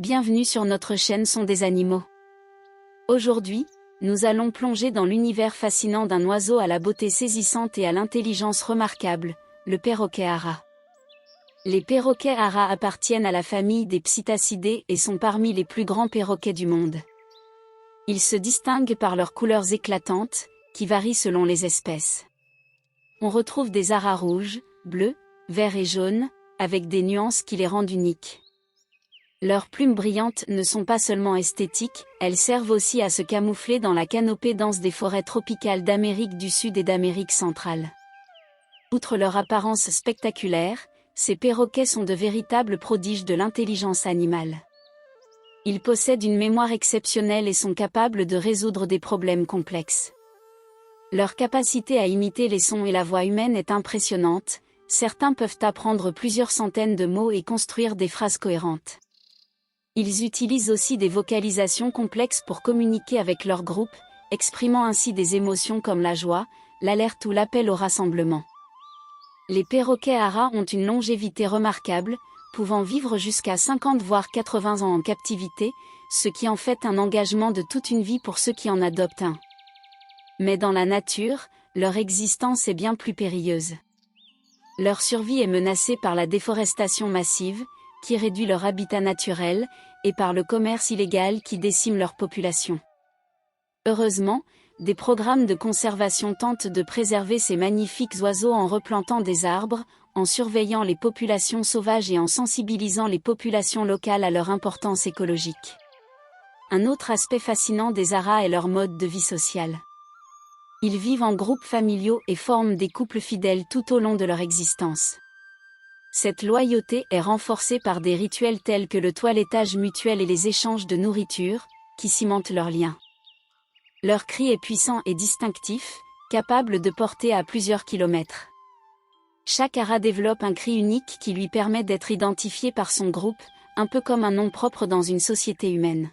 Bienvenue sur notre chaîne Son des animaux. Aujourd'hui, nous allons plonger dans l'univers fascinant d'un oiseau à la beauté saisissante et à l'intelligence remarquable, le perroquet ara. Les perroquets ara appartiennent à la famille des Psittacidés et sont parmi les plus grands perroquets du monde. Ils se distinguent par leurs couleurs éclatantes, qui varient selon les espèces. On retrouve des aras rouges, bleus, verts et jaunes, avec des nuances qui les rendent uniques. Leurs plumes brillantes ne sont pas seulement esthétiques, elles servent aussi à se camoufler dans la canopée dense des forêts tropicales d'Amérique du Sud et d'Amérique centrale. Outre leur apparence spectaculaire, ces perroquets sont de véritables prodiges de l'intelligence animale. Ils possèdent une mémoire exceptionnelle et sont capables de résoudre des problèmes complexes. Leur capacité à imiter les sons et la voix humaine est impressionnante, certains peuvent apprendre plusieurs centaines de mots et construire des phrases cohérentes. Ils utilisent aussi des vocalisations complexes pour communiquer avec leur groupe, exprimant ainsi des émotions comme la joie, l'alerte ou l'appel au rassemblement. Les perroquets ara ont une longévité remarquable, pouvant vivre jusqu'à 50 voire 80 ans en captivité, ce qui en fait un engagement de toute une vie pour ceux qui en adoptent un. Mais dans la nature, leur existence est bien plus périlleuse. Leur survie est menacée par la déforestation massive, qui réduit leur habitat naturel, et par le commerce illégal qui décime leur population. Heureusement, des programmes de conservation tentent de préserver ces magnifiques oiseaux en replantant des arbres, en surveillant les populations sauvages et en sensibilisant les populations locales à leur importance écologique. Un autre aspect fascinant des aras est leur mode de vie social. Ils vivent en groupes familiaux et forment des couples fidèles tout au long de leur existence. Cette loyauté est renforcée par des rituels tels que le toilettage mutuel et les échanges de nourriture, qui cimentent leurs liens. Leur cri est puissant et distinctif, capable de porter à plusieurs kilomètres. Chaque ara développe un cri unique qui lui permet d'être identifié par son groupe, un peu comme un nom propre dans une société humaine.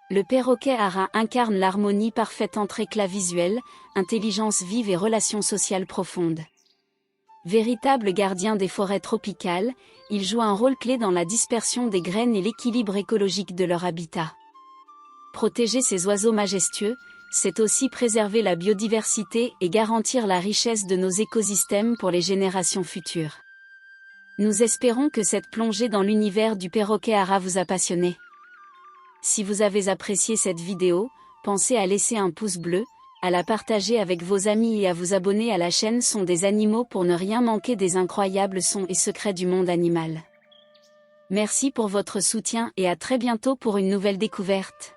Le perroquet ara incarne l'harmonie parfaite entre éclat visuel, intelligence vive et relations sociales profondes. Véritable gardien des forêts tropicales, il joue un rôle clé dans la dispersion des graines et l'équilibre écologique de leur habitat. Protéger ces oiseaux majestueux, c'est aussi préserver la biodiversité et garantir la richesse de nos écosystèmes pour les générations futures. Nous espérons que cette plongée dans l'univers du perroquet ara vous a passionné. Si vous avez apprécié cette vidéo, pensez à laisser un pouce bleu, à la partager avec vos amis et à vous abonner à la chaîne Son des animaux pour ne rien manquer des incroyables sons et secrets du monde animal. Merci pour votre soutien et à très bientôt pour une nouvelle découverte.